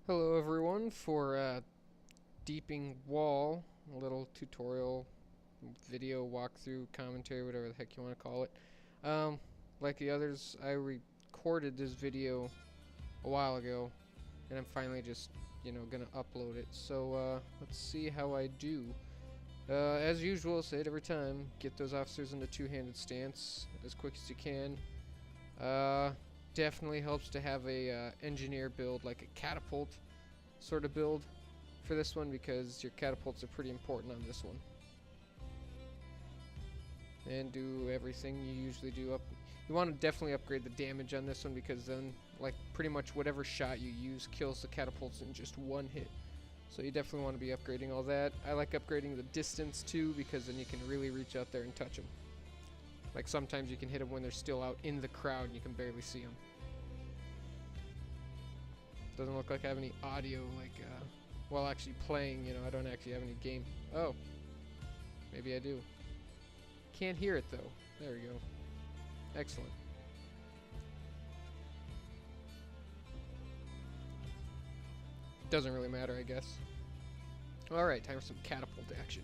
Hello everyone for Deeping Wall, a little tutorial video walkthrough commentary, whatever the heck you want to call it. Um, like the others, I recorded this video a while ago, and I'm finally just, gonna upload it. So let's see how I do. As usual, say it every time, get those officers into two-handed stance as quick as you can. Uh, Definitely helps to have a engineer build, like a catapult sort of build for this one, because your catapults are pretty important on this one. And do everything you usually do up. You want to definitely upgrade the damage on this one, because then like pretty much whatever shot you use kills the catapults in just one hit. So you definitely want to be upgrading all that. I like upgrading the distance too, because then you can really reach out there and touch them. Like sometimes you can hit them when they're still out in the crowd and you can barely see them. Doesn't look like I have any audio, like, while actually playing, I don't actually have any game. Oh. Maybe I do. Can't hear it, though. There we go. Excellent. Doesn't really matter, I guess. Alright, time for some catapult action.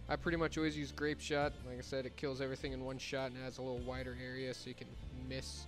I pretty much always use grape shot. Like I said, it kills everything in one shot and has a little wider area so you can miss.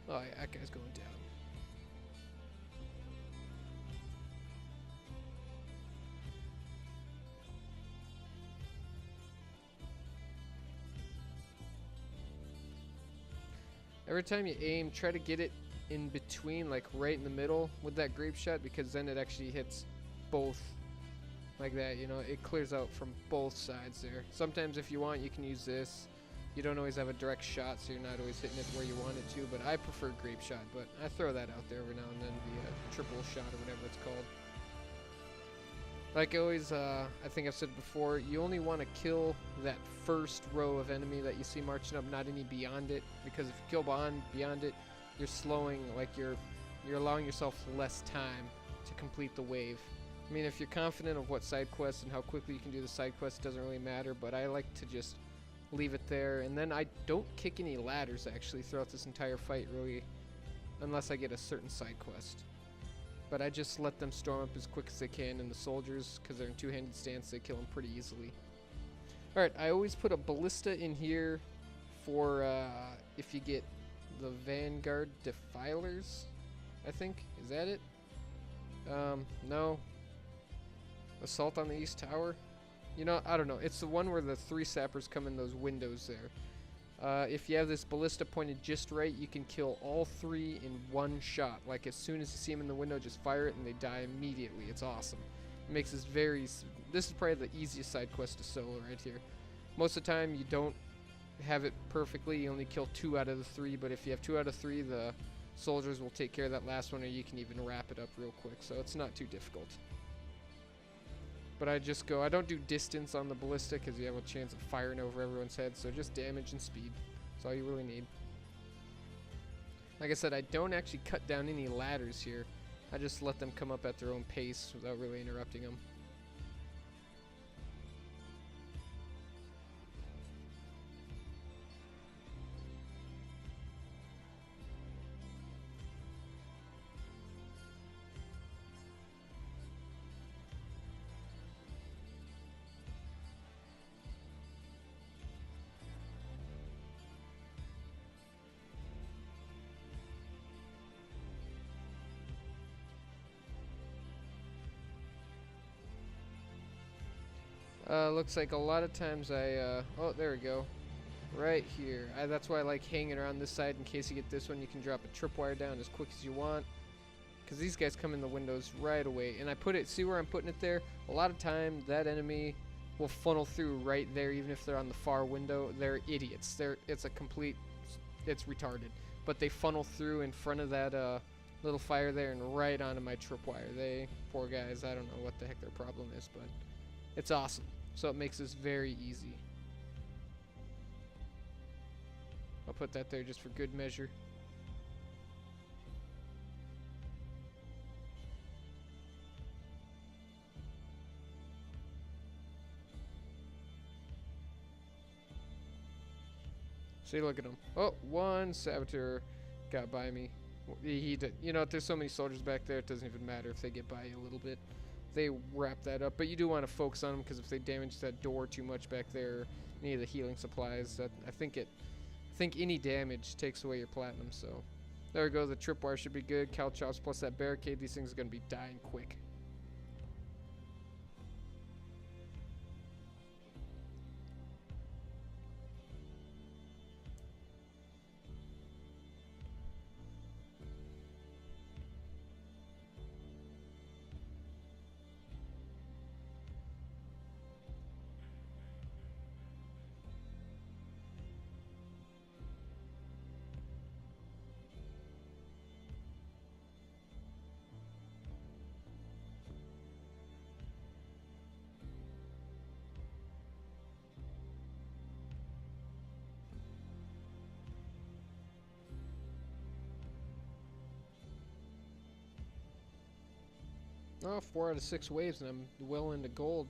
Oh, yeah, that guy's going down. Every time you aim, try to get it in between, like right in the middle with that grape shot, because then it actually hits both like that, it clears out from both sides there. Sometimes if you want, you can use this. You don't always have a direct shot, so you're not always hitting it where you want it to, but I prefer grape shot, but I throw that out there every now and then via triple shot or whatever it's called. Like always, I think I've said before, you only want to kill that first row of enemy that you see marching up, not any beyond it, because if you kill beyond it, you're slowing, like you're allowing yourself less time to complete the wave. I mean, if you're confident of what side quests and how quickly you can do the side quests, it doesn't really matter, but I like to just leave it there. And then I don't kick any ladders, actually, throughout this entire fight, really, unless I get a certain side quest. But I just let them storm up as quick as they can, and the soldiers, because they're in two-handed stance, they kill them pretty easily. Alright, I always put a ballista in here for if you get the Vanguard Defilers, I think. Is that it? No. Assault on the East Tower? I don't know. It's the one where the 3 sappers come in those windows there. If you have this ballista pointed just right, you can kill all 3 in one shot. Like, as soon as you see them in the window, just fire it and they die immediately. It's awesome. It makes this this is probably the easiest side quest to solo right here. Most of the time, you don't have it perfectly. You only kill 2 out of the 3, but if you have 2 out of 3, the soldiers will take care of that last one, or you can even wrap it up real quick, so it's not too difficult. But I don't do distance on the ballista because you have a chance of firing over everyone's head, so just damage and speed. That's all you really need. Like I said, I don't actually cut down any ladders here. I just let them come up at their own pace without really interrupting them. Looks like a lot of times oh, there we go. Right here. That's why I like hanging around this side in case you get this one. You can drop a tripwire down as quick as you want, because these guys come in the windows right away. And I put it, see where I'm putting it there? A lot of time, that enemy will funnel through right there, even if they're on the far window. They're idiots. It's retarded. But they funnel through in front of that little fire there and right onto my tripwire. They, poor guys, I don't know what the heck their problem is, but it's awesome. So it makes this very easy. I'll put that there just for good measure. See, look at him. Oh, one saboteur got by me. You know, if there's so many soldiers back there, it doesn't even matter if they get by you a little bit. They wrap that up, but you do want to focus on them because if they damage that door too much back there, any of the healing supplies, I think any damage takes away your platinum. So there we go. The tripwire should be good. Caltrops plus that barricade. These things are gonna be dying quick. Oh, 4 out of 6 waves, and I'm well into gold.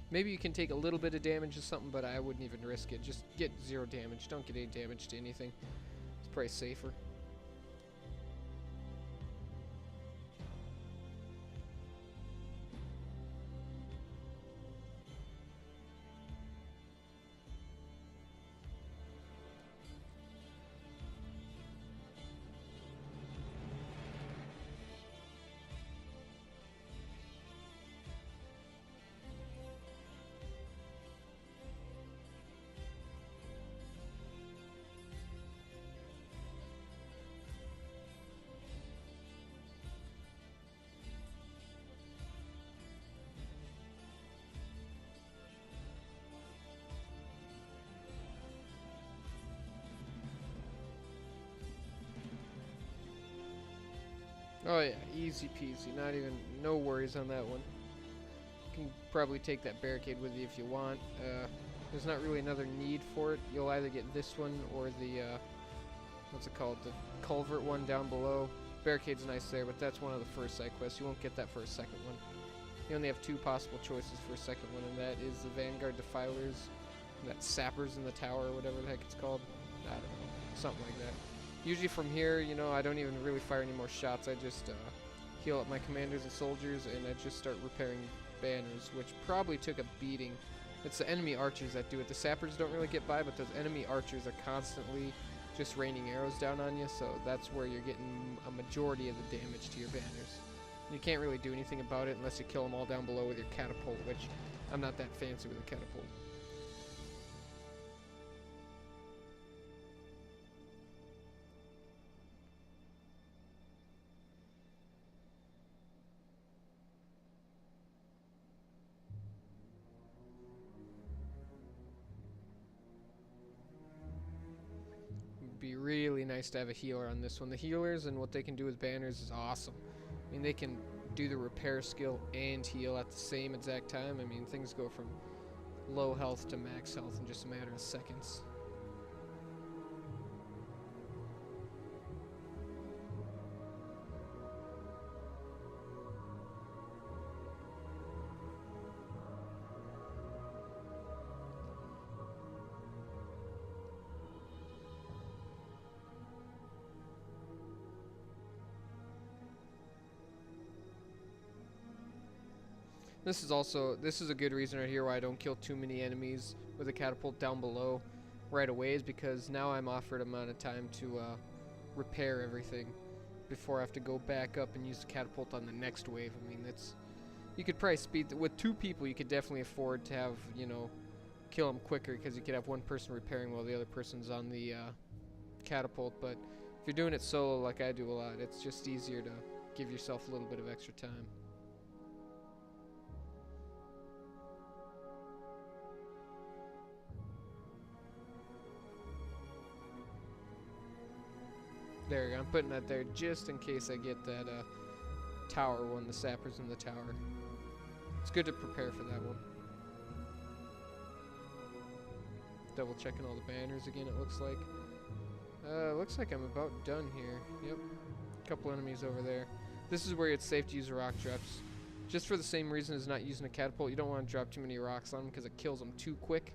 Maybe you can take a little bit of damage or something, but I wouldn't even risk it. Just get 0 damage. Don't get any damage to anything. It's probably safer. Oh yeah, easy peasy. Not even, no worries on that one. You can probably take that barricade with you if you want. There's not really another need for it. You'll either get this one or the, what's it called? The culvert one down below. Barricade's nice there, but that's one of the first side quests. You won't get that for a second one. You only have 2 possible choices for a second one, and that is the Vanguard Defilers, and that Sappers in the Tower, or whatever the heck it's called. I don't know. Something like that. Usually from here, you know, I don't even really fire any more shots. I just heal up my commanders and soldiers, and I just start repairing banners, which probably took a beating. It's the enemy archers that do it. The sappers don't really get by, but those enemy archers are constantly just raining arrows down on you, so that's where you're getting a majority of the damage to your banners. You can't really do anything about it unless you kill them all down below with your catapult, which I'm not that fancy with a catapult. Be really nice to have a healer on this one. The healers and what they can do with banners is awesome. I mean, they can do the repair skill and heal at the same exact time. I mean, things go from low health to max health in just a matter of seconds. This is a good reason right here why I don't kill too many enemies with a catapult down below right away, is because now I'm offered amount of time to repair everything before I have to go back up and use the catapult on the next wave. I mean, you could probably speed with 2 people. You could definitely afford to have, you know, kill them quicker, because you could have one person repairing while the other person's on the catapult. But if you're doing it solo like I do a lot, it's just easier to give yourself a little bit of extra time. There we go. I'm putting that there just in case I get that tower one, the sappers in the tower. It's good to prepare for that one. Double checking all the banners again, it looks like. Looks like I'm about done here. Yep. A couple enemies over there. This is where it's safe to use rock drops. Just for the same reason as not using a catapult, you don't want to drop too many rocks on them because it kills them too quick.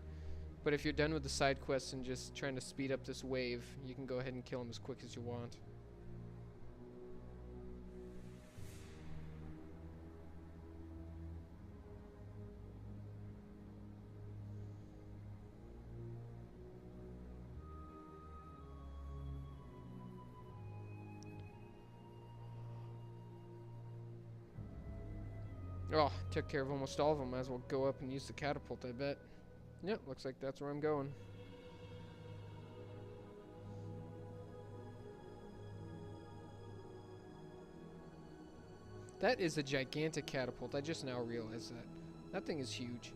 But if you're done with the side quests and just trying to speed up this wave, you can go ahead and kill them as quick as you want. Oh, took care of almost all of them. Might as well go up and use the catapult, I bet. Yep, looks like that's where I'm going. That is a gigantic catapult. I just now realized that. That thing is huge.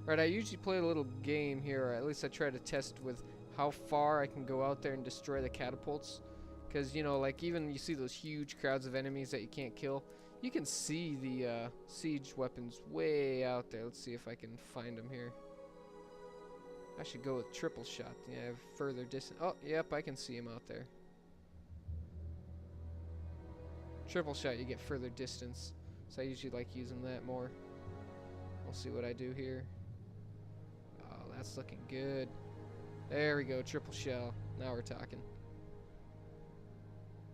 Right, I usually play a little game here, or at least I try to test with how far I can go out there and destroy the catapults. Because, you know, like even you see those huge crowds of enemies that you can't kill. You can see the siege weapons way out there. Let's see if I can find them here. I should go with triple shot. Yeah, I have further distance. Oh, yep, I can see him out there. Triple shot, you get further distance. So I usually like using that more. We'll see what I do here. Oh, that's looking good. There we go, triple shell. Now we're talking.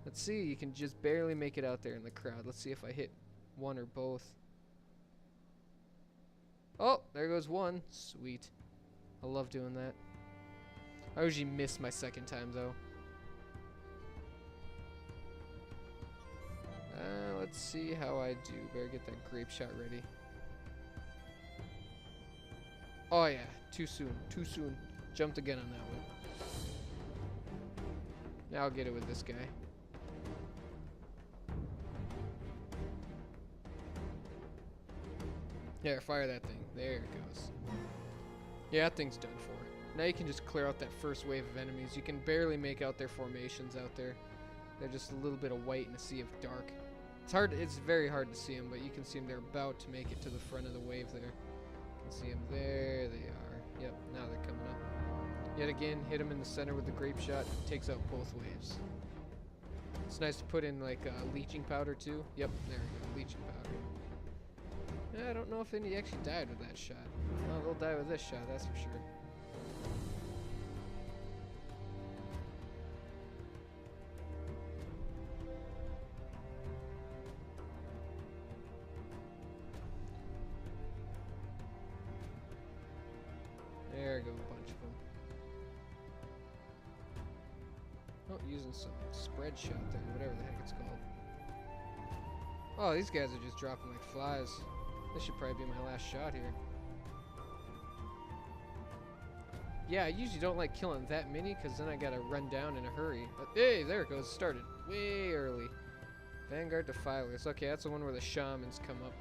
Let's see, you can just barely make it out there in the crowd. Let's see if I hit one or both. Oh, there goes one. Sweet. I love doing that. I usually miss my second time, though. Let's see how I do. Better get that grape shot ready. Oh yeah, too soon, too soon. Jumped again on that one. Now I'll get it with this guy. There, fire that thing. There it goes. Yeah, that thing's done for. Now you can just clear out that first wave of enemies. You can barely make out their formations out there. They're just a little bit of white in a sea of dark. It's very hard to see them, but you can see them. They're about to make it to the front of the wave there. You can see them. There they are. Yep, now they're coming up. Yet again, hit them in the center with the grape shot. Takes out both waves. It's nice to put in like leeching powder too. Yep, there we go, leeching powder. Yeah, I don't know if any actually died with that shot. Well, they'll die with this shot, that's for sure. There we go, a bunch of them. Oh, using some spread shot there, whatever the heck it's called. Oh, these guys are just dropping like flies. This should probably be my last shot here. Yeah, I usually don't like killing that many because then I gotta run down in a hurry. But hey, there it goes. Started way early. Vanguard Defilers. Okay, that's the one where the shamans come up.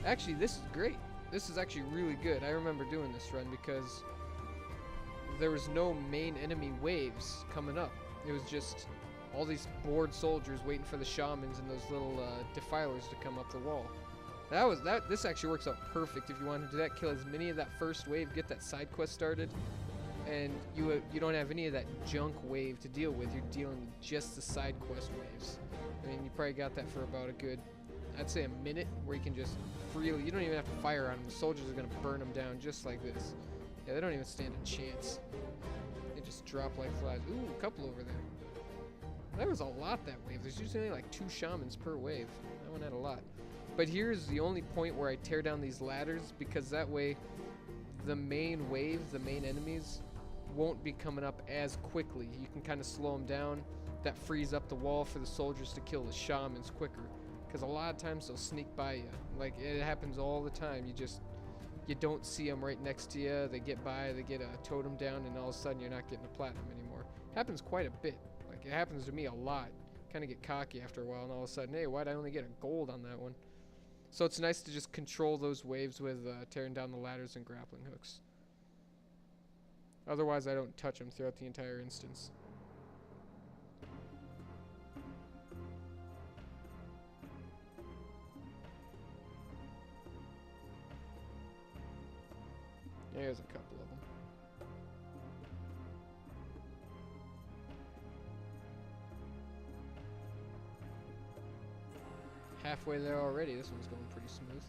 Actually, this is great. This is actually really good. I remember doing this run because there was no main enemy waves coming up. It was just all these bored soldiers waiting for the shamans and those little defilers to come up the wall. This actually works out perfect if you want to do that. Kill as many of that first wave, get that side quest started, and you don't have any of that junk wave to deal with. You're dealing with just the side quest waves. I mean, you probably got that for about a good, I'd say a minute, where you can just freely, you don't even have to fire on them. The soldiers are going to burn them down just like this. Yeah, they don't even stand a chance. They just drop like flies. Ooh, a couple over there. There was a lot that wave. There's usually only like 2 shamans per wave. That one had a lot. But here's the only point where I tear down these ladders, because that way the main wave, the main enemies, won't be coming up as quickly. You can kind of slow them down. That frees up the wall for the soldiers to kill the shamans quicker. Because a lot of times they'll sneak by you. Like, it happens all the time. You don't see them right next to you. They get by, they get a totem down, and all of a sudden you're not getting a platinum anymore. Happens quite a bit. Like, it happens to me a lot. Kind of get cocky after a while, and all of a sudden, hey, why'd I only get a gold on that one? So it's nice to just control those waves with tearing down the ladders and grappling hooks. Otherwise, I don't touch them throughout the entire instance. There's a couple of them. Halfway there already. This one's going pretty smooth.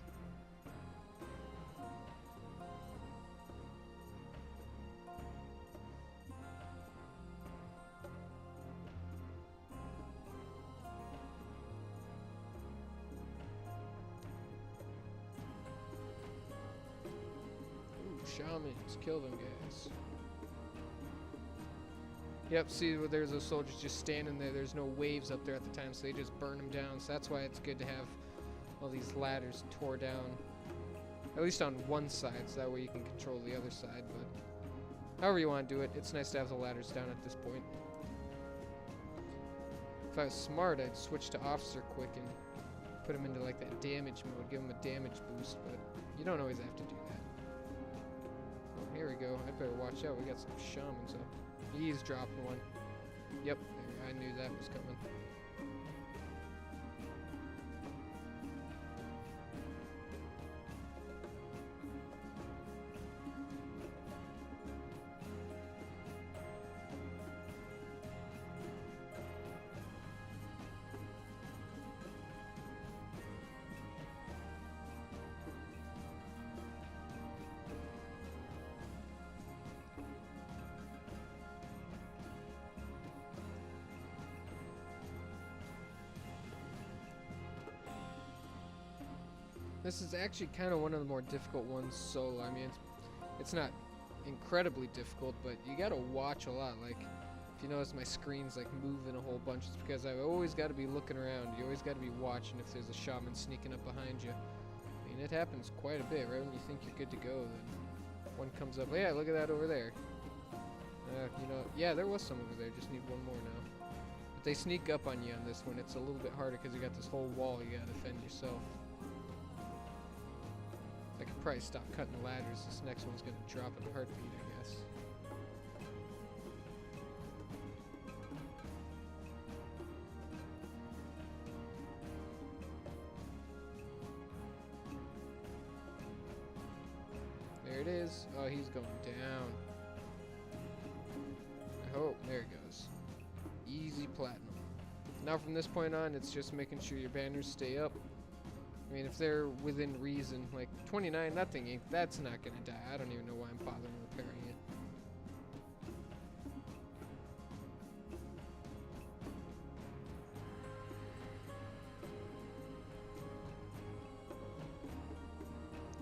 Shamans, kill them guys. Yep, see, there's those soldiers just standing there. There's no waves up there at the time, so they just burn them down. So that's why it's good to have all these ladders tore down. At least on one side, so that way you can control the other side, but however you want to do it, it's nice to have the ladders down at this point. If I was smart, I'd switch to officer quick and put him into like that damage mode, give him a damage boost, but you don't always have to do that. Oh, here we go. I better watch out. We got some shamans up. He's dropping one. Yep, there, I knew that was coming. This is actually kind of one of the more difficult ones solo. I mean, it's not incredibly difficult, but you gotta watch a lot. Like, if you notice my screen's like moving a whole bunch, it's because I've always got to be looking around. You always got to be watching if there's a shaman sneaking up behind you. I mean, it happens quite a bit, right? When you think you're good to go, then one comes up. Oh, yeah, look at that over there. You know, yeah, there was some over there. Just need one more now. But they sneak up on you on this one. It's a little bit harder because you got this whole wall you gotta defend yourself. I could probably stop cutting the ladders. This next one's gonna drop in a heartbeat, I guess. There it is. Oh, he's going down. I hope. There it goes. Easy platinum. Now from this point on, it's just making sure your banners stay up. I mean, if they're within reason, like 29, that thing that's not gonna die. I don't even know why I'm bothering repairing it.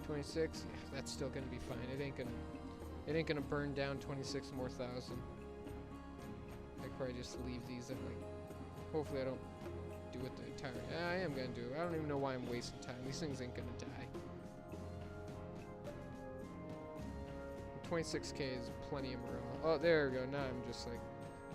$26, yeah, that's still gonna be fine. It ain't gonna burn down 26 more thousand. I probably just leave these at like. Hopefully I don't do it the entire. I am gonna do it. I don't even know why I'm wasting time. These things ain't gonna die. 26k is plenty of morale. Oh, there we go. Now I'm just like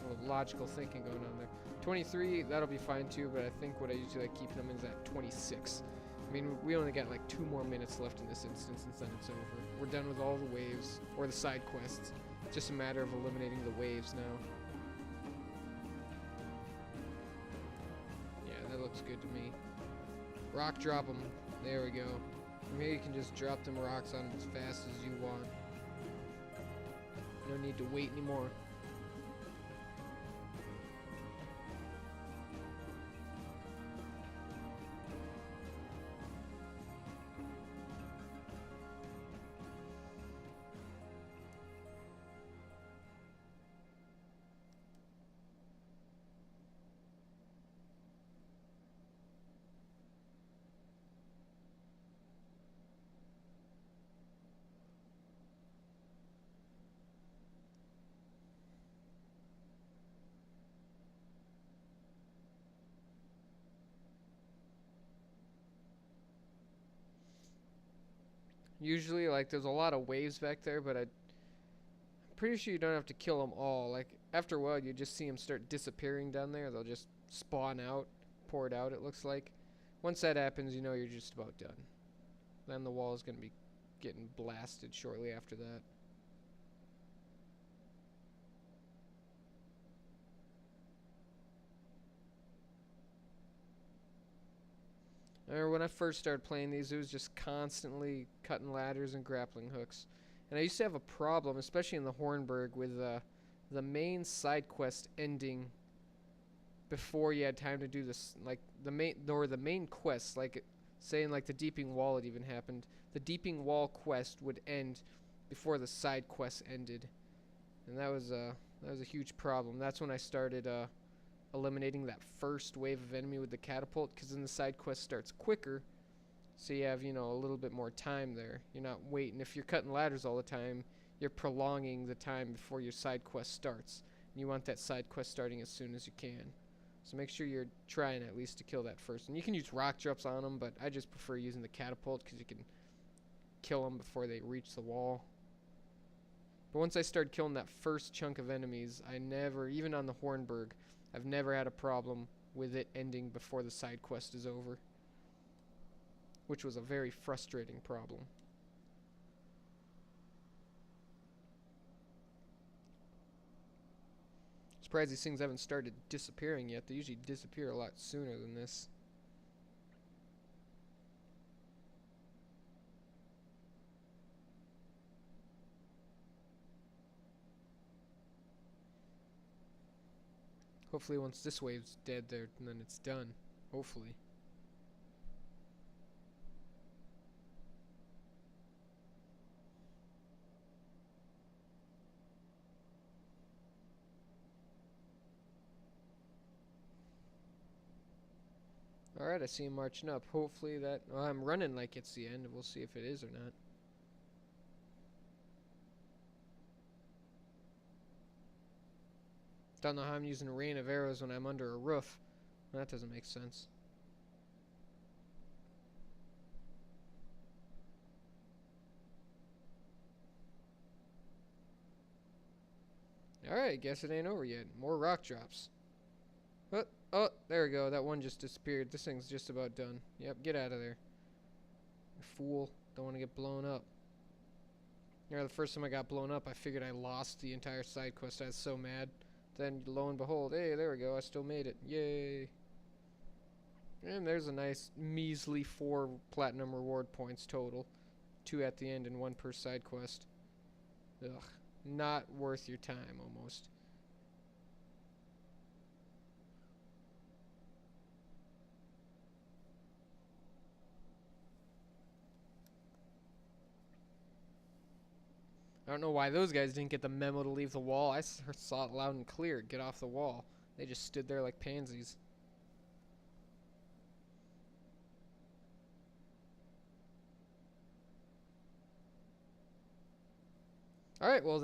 a little logical thinking going on there. 23, that'll be fine too. But I think what I usually like keeping them is at 26. I mean, we only got like 2 more minutes left in this instance, and then it's over. We're done with all the waves or the side quests. It's just a matter of eliminating the waves now. Looks good to me. Rock drop them. There we go. From here you can just drop them rocks on them as fast as you want. No need to wait anymore. Usually, like, there's a lot of waves back there, but I'm pretty sure you don't have to kill them all. Like, after a while, you just see them start disappearing down there. They'll just spawn out, pour it out, it looks like. Once that happens, you know you're just about done. Then the wall is going to be getting blasted shortly after that. I remember when I first started playing these, it was just constantly cutting ladders and grappling hooks. And I used to have a problem, especially in the Hornburg, with the main side quest ending before you had time to do this. Like, the main quest, like, saying like the Deeping Wall had even happened. The Deeping Wall quest would end before the side quest ended. And that was a huge problem. That's when I started eliminating that first wave of enemy with the catapult, because then the side quest starts quicker, so you have, you know, a little bit more time there. You're not waiting. If you're cutting ladders all the time, you're prolonging the time before your side quest starts, and you want that side quest starting as soon as you can. So make sure you're trying at least to kill that first. And you can use rock drops on them, but I just prefer using the catapult because you can kill them before they reach the wall. But once I started killing that first chunk of enemies, I never, even on the Hornburg, I've never had a problem with it ending before the side quest is over, which was a very frustrating problem. Surprised these things haven't started disappearing yet. They usually disappear a lot sooner than this. Hopefully once this wave's dead there, and then it's done. Hopefully. Alright, I see him marching up. Hopefully that... Well, I'm running like it's the end. We'll see if it is or not. Don't know how I'm using a rain of arrows when I'm under a roof. That doesn't make sense. Alright, guess it ain't over yet. More rock drops. Oh, there we go. That one just disappeared. This thing's just about done. Yep, get out of there. You fool. Don't want to get blown up. Yeah, the first time I got blown up, I figured I lost the entire side quest. I was so mad. Then, lo and behold, hey, there we go. I still made it. Yay. And there's a nice measly 4 platinum reward points total. 2 at the end and 1 per side quest. Ugh. Not worth your time, almost. I don't know why those guys didn't get the memo to leave the wall. I saw it loud and clear. Get off the wall. They just stood there like pansies. Alright, well...